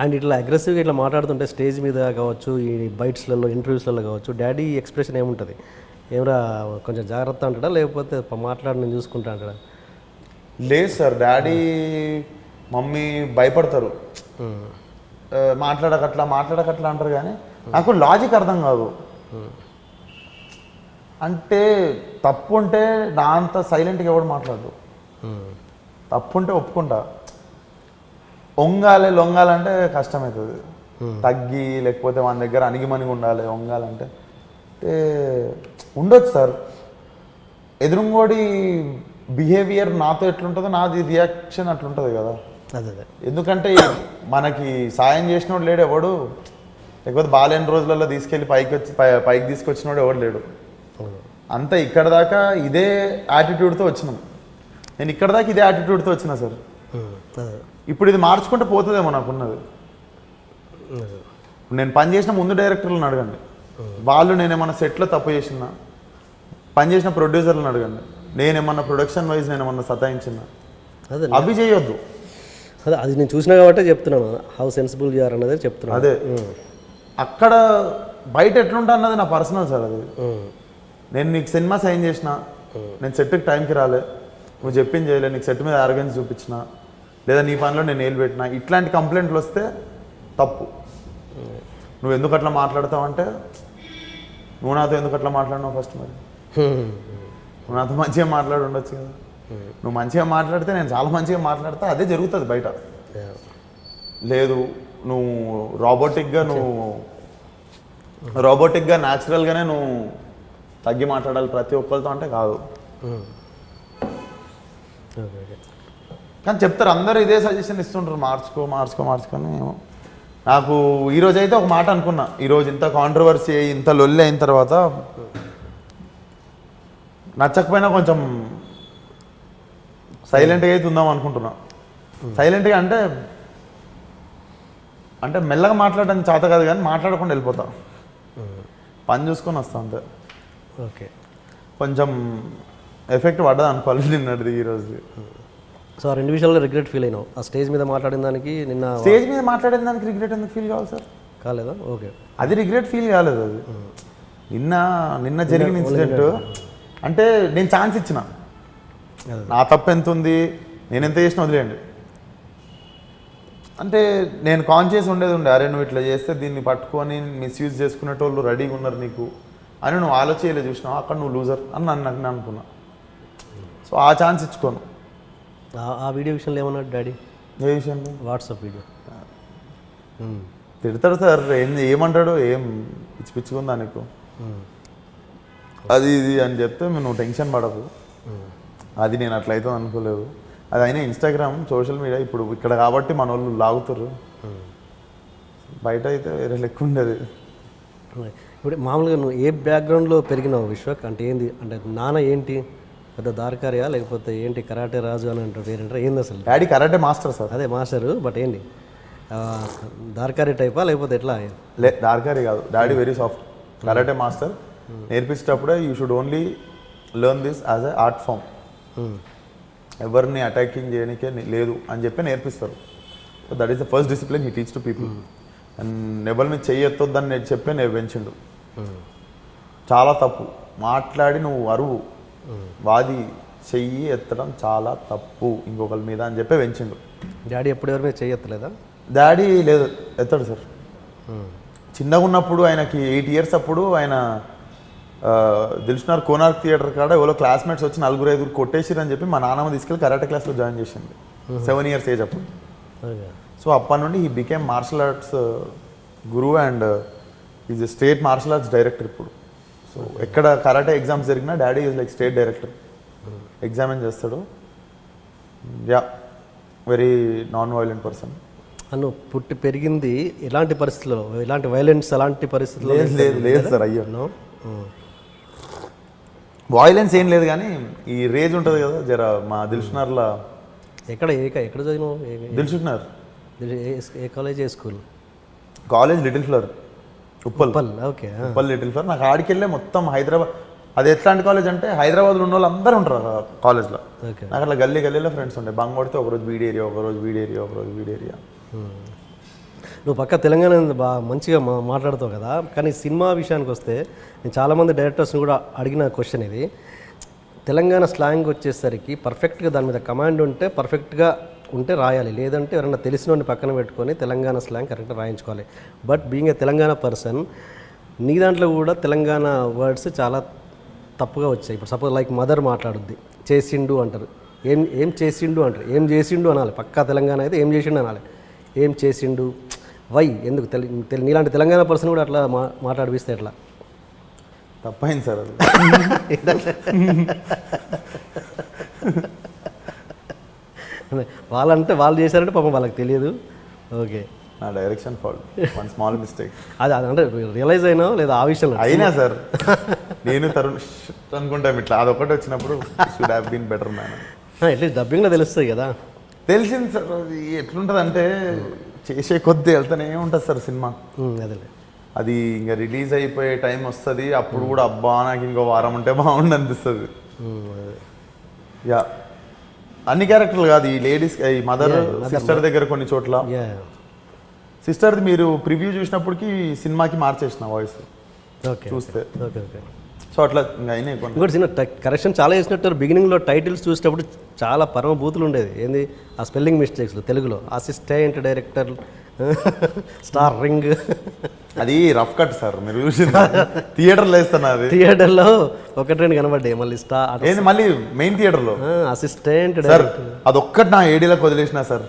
And ఇట్లా అగ్రెసివ్గా ఇట్లా మాట్లాడుతుంటే స్టేజ్ మీద కావచ్చు, ఈ బైట్స్లలో ఇంటర్వ్యూస్లలో కావచ్చు, డాడీ ఎక్స్ప్రెషన్ ఏముంటుంది? ఏమరా కొంచెం జాగ్రత్త అంటాడా, లేకపోతే మాట్లాడి నేను చూసుకుంటా అంటాడా? లేదు సార్, డాడీ మమ్మీ భయపడతారు. మాట్లాడకట్లా అంటారు, కానీ నాకు లాజిక్ అర్థం కాదు. అంటే తప్పు ఉంటే నా అంత సైలెంట్గా ఎవడు మాట్లాడు. తప్పు ఉంటే ఒప్పుకుంటా, లొంగాలంటే కష్టమవుతుంది. తగ్గి లేకపోతే మన దగ్గర అణిగిమణిగి ఉండాలి. వంగాలంటే ఉండొచ్చు సార్. ఎదురుంగోడి బిహేవియర్ నాతో ఎట్లుంటుందో నాది రియాక్షన్ అట్లుంటుంది కదా. అదే ఎందుకంటే మనకి సాయం చేసినోడు లేడు ఎవడు, లేకపోతే బాలేని రోజులలో తీసుకెళ్ళి పైకి తీసుకొచ్చినోడు ఎవడు లేడు. అంతా ఇక్కడ దాకా ఇదే యాటిట్యూడ్తో వచ్చినాం. నేను ఇక్కడ దాకా ఇదే యాటిట్యూడ్తో వచ్చినా సార్. ఇప్పుడు ఇది మార్చుకుంటే పోతుందేమో నాకున్నది. నేను పని చేసిన ముందు డైరెక్టర్లను అడగండి, వాళ్ళు నేనేమన్నా సెట్లో తప్పు చేసినా, పని చేసిన ప్రొడ్యూసర్లను అడగండి, నేనేమన్నా ప్రొడక్షన్ వైజ్ నేనేమన్నా సతాయించినా, అవి చేయొద్దు. అదే అది నేను చూసినా కాబట్టి చెప్తున్నాను, హౌ సెన్సిబుల్ యూఆర్ అన్నదే చెప్తున్నాను. అదే అక్కడ బయట ఎట్లుంటా అన్నది నా పర్సనల్ సార్. అది నేను నీకు సినిమా సైన్ చేసిన, నేను సెట్కి టైంకి రాలే, నువ్వు చెప్పింది చేయలే, నీకు సెట్ మీద ఆర్గన్స్ చూపించిన, లేదా నీ పనిలో నేను ఏలు పెట్టినా, ఇట్లాంటి కంప్లైంట్లు వస్తే తప్పు. నువ్వు ఎందుకు అట్లా మాట్లాడతావంటే, నువ్వు నాతో ఎందుకు అట్లా మాట్లాడినావు ఫస్ట్? మరి నువ్వు నాతో మంచిగా మాట్లాడి ఉండొచ్చు కదా. నువ్వు మంచిగా మాట్లాడితే నేను చాలా మంచిగా మాట్లాడితే అదే జరుగుతుంది బయట. లేదు నువ్వు రోబోటిక్గా న్యాచురల్గానే నువ్వు తగ్గి మాట్లాడాలి ప్రతి ఒక్కరితో అంటే కాదు. కానీ చెప్తారు అందరూ ఇదే సజెషన్ ఇస్తుంటారు, మార్చుకొని. నాకు ఈరోజు అయితే ఒక మాట అనుకున్నా, ఈరోజు ఇంత కాంట్రవర్సీ అయ్యి ఇంత లొల్లి అయిన తర్వాత నచ్చకపోయినా కొంచెం సైలెంట్గా అయితే ఉందాం అనుకుంటున్నా. సైలెంట్గా అంటే మెల్లగా మాట్లాడడానికి చేత కాదు, కానీ మాట్లాడకుండా వెళ్ళిపోతా, పని చూసుకొని వస్తా అంతే. ఓకే, కొంచెం ఎఫెక్ట్ పడ్డది అనుకోవాలి నిన్నటిది ఈరోజు. సో ఆ రెండు విషయాల్లో రిగ్రెట్ ఫీల్ అయినావు? ఆ స్టేజ్ మీద మాట్లాడిన దానికి, స్టేజ్ మీద మాట్లాడిన దానికి రిగ్రెట్ ఎందుకు ఫీల్ కావాలి సార్? కాలేదా? ఓకే, అది రిగ్రెట్ ఫీల్ కాలేదు. అది నిన్న జరిగిన ఇన్సిడెంట్. అంటే నేను ఛాన్స్ ఇచ్చిన, నా తప్పు ఎంత ఉంది, నేను ఎంత చేసినా వదిలేయండి అంటే నేను కాన్షియస్ ఉండేది అరే నువ్వు ఇట్లా చేస్తే దీన్ని పట్టుకొని మిస్యూజ్ చేసుకునేటోళ్ళు రెడీగా ఉన్నారు నీకు అని నువ్వు ఆలోచించలే చూసినావు, అక్కడ నువ్వు లూజర్ అని నేను అనుకున్నా. సో ఆ ఛాన్స్ ఇచ్చుకోను. ఆ వీడియో విషయంలో ఏమన్నాడు డాడీ? ఏ విషయంలో? వాట్సాప్ వీడియో తిడతాడు సార్. ఏమంటాడు, ఏం పిచ్చిపిచ్చుకుందా నీకు అది ఇది అని చెప్తే నువ్వు టెన్షన్ పడకు, అది నేను అట్లయితే అనుకోలేదు. అది అయినా ఇన్స్టాగ్రామ్ సోషల్ మీడియా ఇప్పుడు ఇక్కడ కాబట్టి మన వాళ్ళు లాగుతారు, బయట అయితే వేరే లెక్క ఉండేది. ఇప్పుడు మామూలుగా నువ్వు ఏ బ్యాక్గ్రౌండ్లో పెరిగినావు విశ్వక్? అంటే ఏంది, అంటే నాన్న ఏంటి, పెద్ద దార్కారియా లేకపోతే ఏంటి, కరాటే రాజు అని అంటారు పేరంటారు, ఏంది అసలు? Daddy karate master sir. అదే మాస్టరు, బట్ ఏంటి దార్కారీ టైపా లేకపోతే ఎట్లా? దార్కారీ కాదు, daddy very soft. Karate master. నేర్పించేటప్పుడే you should only learn this as a art form, ఎవరిని అటాకింగ్ చేయడానికే లేదు అని చెప్పి నేర్పిస్తారు. So that is the first discipline he teach to people. And ఎవరిని చెయ్యొద్దని నేను చెప్పి నేను పెంచిండు. చాలా తప్పు మాట్లాడి నువ్వు అరువు వాది చెయ్యి ఎత్తడం చాలా తప్పు ఇంకొకరి మీద అని చెప్పి పెంచిండు. డాడీ ఎప్పుడు ఎవరి మీద చెయ్యి ఎత్తలేదా? డాడీ లేదు, ఎత్తాడు సార్. చిన్నగా ఉన్నప్పుడు ఆయనకి 8 years అప్పుడు ఆయన దిల్సుఖ్నగర్ కోనార్క్ థియేటర్ కాడ ఎవరో క్లాస్మేట్స్ వచ్చి 4-5 కొట్టేసిరు అని చెప్పి మా నాన్నమ్మ తీసుకెళ్ళి కరాటే క్లాస్లో జాయిన్ చేసింది. 7 years ఏజ్ అప్పుడు. సో అప్పటి నుండి ఈ became martial arts guru and is state martial arts director ఇప్పుడు. సో ఎక్కడ కరాటే ఎగ్జామ్స్ జరిగినా daddy is like state director, examine చేస్తాడు. Yeah, very non violent person. నువ్వు పుట్టి పెరిగింది ఎలాంటి పరిస్థితుల్లో, ఎలాంటి వైలెన్స్ అలాంటి పరిస్థితుల్లో? లేదు సార్, అయ్యో వైలెన్స్ ఏం లేదు, కానీ ఈ రేజ్ ఉంటుంది కదా జర. మా దిల్సుఖ్నగర్లో ఎక్కడ చదివినావు? దిల్సుఖ్నగర్. ఏ కాలేజ్, ఏ school? College little flower, Uppal. Okay, Uppal little flower. నాకు ఆడికి వెళ్ళే మొత్తం హైదరాబాద్. అది ఎట్లాంటి కాలేజ్ అంటే హైదరాబాద్లో ఉన్న వాళ్ళు అందరూ ఉంటారు కాలేజ్లో. నాకు అట్లా గల్లీలో ఫ్రెండ్స్ ఉంటాయి. బంగ్ కొడితే ఒకరోజు వీడి ఏరియా, ఒకరోజు వీడి ఏరియా, ఒకరోజు వీడి ఏరియా. నువ్వు పక్క తెలంగాణ బాగా మంచిగా మాట్లాడుతావు కదా, కానీ సినిమా విషయానికి వస్తే నేను చాలామంది డైరెక్టర్స్ని కూడా అడిగిన క్వశ్చన్ ఇది. తెలంగాణ స్లాంగ్ వచ్చేసరికి పర్ఫెక్ట్గా దాని మీద కమాండ్ ఉంటే పర్ఫెక్ట్గా ఉంటే రాయాలి, లేదంటే ఎవరైనా తెలిసినోడిని పక్కన పెట్టుకొని తెలంగాణ స్లాంగ్ కరెక్ట్గా రాయించుకోవాలి. But being a Telangana person, నీ దాంట్లో కూడా తెలంగాణ వర్డ్స్ చాలా తప్పుగా వచ్చాయి. ఇప్పుడు సపోజ్ లైక్ మదర్ మాట్లాడుద్ది, చేసిండు అంటారు, ఏం చేసిండు అంటారు, ఏం చేసిండు అనాలి. పక్కా తెలంగాణ అయితే ఏం చేసిండు అనాలి, ఏం చేసిండు వై ఎందుకు నీలాంటి తెలంగాణ పర్సన్ కూడా అట్లా మాట్లాడిపిస్తే ఎట్లా? తప్పైంది సార్ అది. వాళ్ళంటే వాళ్ళు చేశారంటే పాపం వాళ్ళకి తెలియదు. ఓకే, నా direction fault, one small mistake. అది అంటే రియలైజ్ అయినా లేదా ఆ విషయంలో అయినా సార్, నేను తరుణ్ అనుకుంటాం ఇట్లా, అదొకటి వచ్చినప్పుడు should have been better man. At least డబ్బింగ్లో తెలుస్తుంది కదా. తెలిసింది సార్, అది ఎట్లుంటుంది అంటే చేసే కొద్దీ వెళ్తానే ఉంటుంది సార్ సినిమా. అదే అది ఇంకా రిలీజ్ అయిపోయే టైం వస్తుంది, అప్పుడు కూడా అబ్బా నాకు ఇంకో వారం ఉంటే బాగుండు అనిపిస్తుంది. యా, అన్ని క్యారెక్టర్లు కాదు, ఈ లేడీస్, ఈ మదర్ సిస్టర్ దగ్గర కొన్ని చోట్ల. సిస్టర్ది మీరు ప్రివ్యూ చూసినప్పటికి సినిమాకి మార్చేసిన వాయిస్ చూస్తే. Okay okay. సో అట్లా ఇంకా అయినాయి ఇంకోటి సినిమా కరెక్షన్ చాలా చేసినట్టు. బిగినింగ్లో టైటిల్స్ చూసేటప్పుడు చాలా పరమ బూతులు ఉండేది. ఏంది ఆ స్పెల్లింగ్ మిస్టేక్స్లో తెలుగులో అసిస్టెంట్ డైరెక్టర్ స్టార్ రింగ్, అది రఫ్ కట్ సార్. మీరు చూసింది థియేటర్లో వేస్తాను, అది థియేటర్లో ఒకటి రెండు కనబడ్డాయి. మళ్ళీ ఏంది మళ్ళీ మెయిన్ థియేటర్లో అసిస్టెంట్ సార్, అదొక్కటి నా ఏడీలకు వదిలేసిన సార్.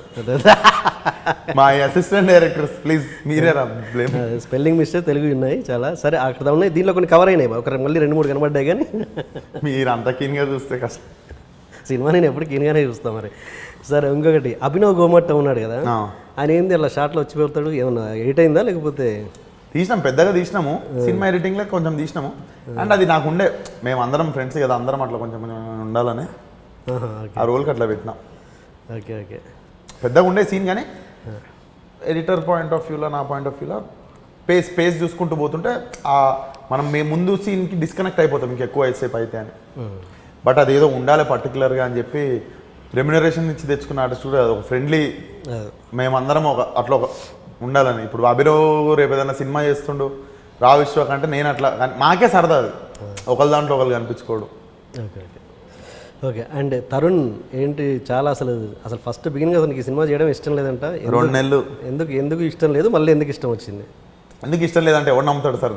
మా అసిస్టెంట్ డైరెక్టర్స్ ప్లీజ్ మీరే బ్లేమ్. స్పెల్లింగ్ మిస్టేక్ తెలుగు ఉన్నాయి చాలా. సరే అక్కడ ఉన్నాయి, దీంట్లో కొన్ని కవర్ అయినాయి, ఒక మళ్ళీ 2-3 కనబడ్డాయి. కానీ మీరు అంత కీన్గా చూస్తే కష్టం. సినిమా నేను ఎప్పుడు కీన్గానే చూస్తాను. మరి సరే, ఇంకొకటి అభినవ్ గోమట్ట ఉన్నాడు కదా, ఆయన ఏంది అలా షార్ట్లో వచ్చి పెడతాడు, ఏమన్నా ఎడిట్ అయిందా లేకపోతే? తీసినాం, పెద్దగా తీసినాము, సినిమా ఎడిటింగ్లో కొంచెం తీసినాము. అండ్ అది నాకు ఉండే, మేము అందరం ఫ్రెండ్స్ కదా, అందరం అట్లా కొంచెం ఉండాలని ఆ రోల్కి అట్లా పెట్టినాం. Okay okay. పెద్దగా ఉండే సీన్, కానీ ఎడిటర్ పాయింట్ ఆఫ్ వ్యూలో, నా పాయింట్ ఆఫ్ వ్యూలో పేస్ చూసుకుంటూ పోతుంటే మనం మేము ముందు సీన్కి డిస్కనెక్ట్ అయిపోతాం ఇంకెక్కువ సేపు అయితే అని. బట్ అది ఏదో ఉండాలి పర్టికులర్గా అని చెప్పి రెమ్యునరేషన్ ఇచ్చి తెచ్చుకున్న ఆర్టిస్ట్ కూడా ఒక ఫ్రెండ్లీ, మేమందరం అట్లా ఒక ఉండాలని. ఇప్పుడు అభినవ్ రేపు ఏదైనా సినిమా చేస్తుండు రా విశ్వ కంటే నేను అట్లా, మాకే సరదా అది, ఒకరి దాంట్లో ఒకరు కనిపించుకోవడం. Okay okay okay. And Tarun ఏంటి చాలా అసలు ఫస్ట్ బిగినింగ్ అసలు నీకు సినిమా చేయడం ఇష్టం లేదంట. 2 నెలలు. ఎందుకు ఇష్టం లేదు, మళ్ళీ ఎందుకు ఇష్టం వచ్చింది? ఎందుకు ఇష్టం లేదంటే ఎవరు నమ్ముతాడు సార్.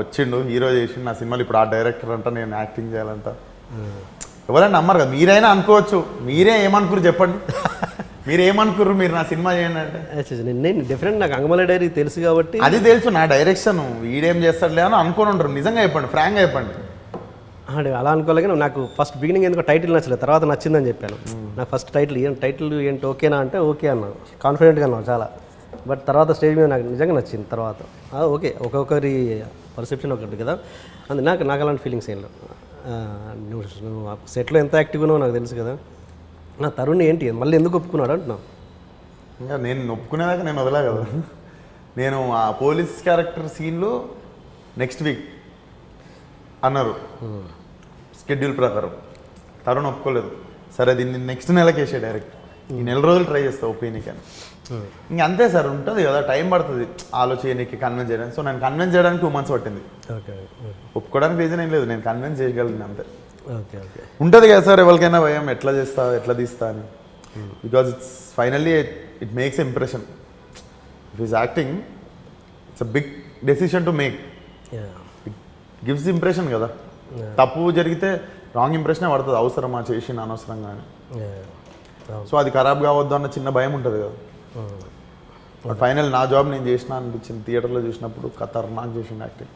వచ్చిండు, హీరో చేసిండు నా సినిమాలు, ఇప్పుడు ఆ డైరెక్టర్ అంట నేను యాక్టింగ్ చేయాలంట, ఎవరైనా నమ్మరు కదా. మీరైనా అనుకోవచ్చు, మీరే ఏమనుకురు చెప్పండి, మీరు ఏమనుకుర్రు, మీరు నా సినిమా చేయండి అంటే. నేను డిఫరెంట్, నాకు అంగమల డైరీ తెలుసు కాబట్టి అది తెలుసు, నా డైరెక్షన్ వీడేం చేస్తాడులే అని అనుకోని ఉంటారు. నిజంగా చెప్పండి, ఫ్రాంక్గా చెప్పండి. అలా అనుకోలేక నాకు ఫస్ట్ బిగినింగ్ ఎందుకో టైటిల్ నచ్చలేదు, తర్వాత నచ్చిందని చెప్పాను. నాకు ఫస్ట్ టైటిల్ ఏంటి ఓకేనా అంటే ఓకే అన్నాను, కాన్ఫిడెంట్గా అన్నాను చాలా. బట్ తర్వాత స్టేజ్ మీద నాకు నిజంగా నచ్చింది. తర్వాత ఓకే, ఒక్కొక్కరి పర్సెప్షన్ ఒకటి కదా, నాకు అలాంటి ఫీలింగ్స్ ఏం లేవు. నువ్వు సెట్లో ఎంత యాక్టివ్గా ఉన్నావు నాకు తెలుసు కదా. నా తరుణ్ ఏంటి మళ్ళీ ఎందుకు ఒప్పుకున్నాడు అంటున్నావు? ఇంకా నేను ఒప్పుకునేదాకా నేను వదలా కదా. నేను ఆ పోలీస్ క్యారెక్టర్ సీన్లో నెక్స్ట్ వీక్ అన్నారు షెడ్యూల్ ప్రకారం, తరుణ్ ఒప్పుకోలేదు. సరే దీన్ని నెక్స్ట్ నెలకి వేసే డైరెక్ట్, ఈ 4 రోజులు ట్రై చేస్తా ఒపీనియన్ అని. ఇంక అంతే సార్, ఉంటుంది కదా, టైం పడుతుంది ఆలోచనకి కన్విన్స్ చేయడానికి. సో నేను కన్విన్స్ చేయడానికి 2 months పట్టింది. ఒప్పుకోవడానికి రీజన్ ఏం లేదు, నేను కన్విన్స్ చేయగలను అంతే. Okay okay. ఉంటుంది కదా సార్ ఎవరికైనా భయం, ఎట్లా చేస్తా ఎట్లా తీస్తా అని. Because it's finally it makes impression. If is acting it's a big decision to make. It gives impression కదా. తప్పు జరిగితే రాంగ్ ఇంప్రెషనే పడుతుంది, అవసరమా చేసిన అనవసరంగా అని. సో అది ఖరాబ్ కావద్దు అన్న చిన్న భయం ఉంటుంది కదా. బట్ ఫైనల్ నా జాబ్ నేను చేసిన అనిపించింది. థియేటర్లో చూసినప్పుడు ఖతర్నాక్ చేసిన యాక్టింగ్.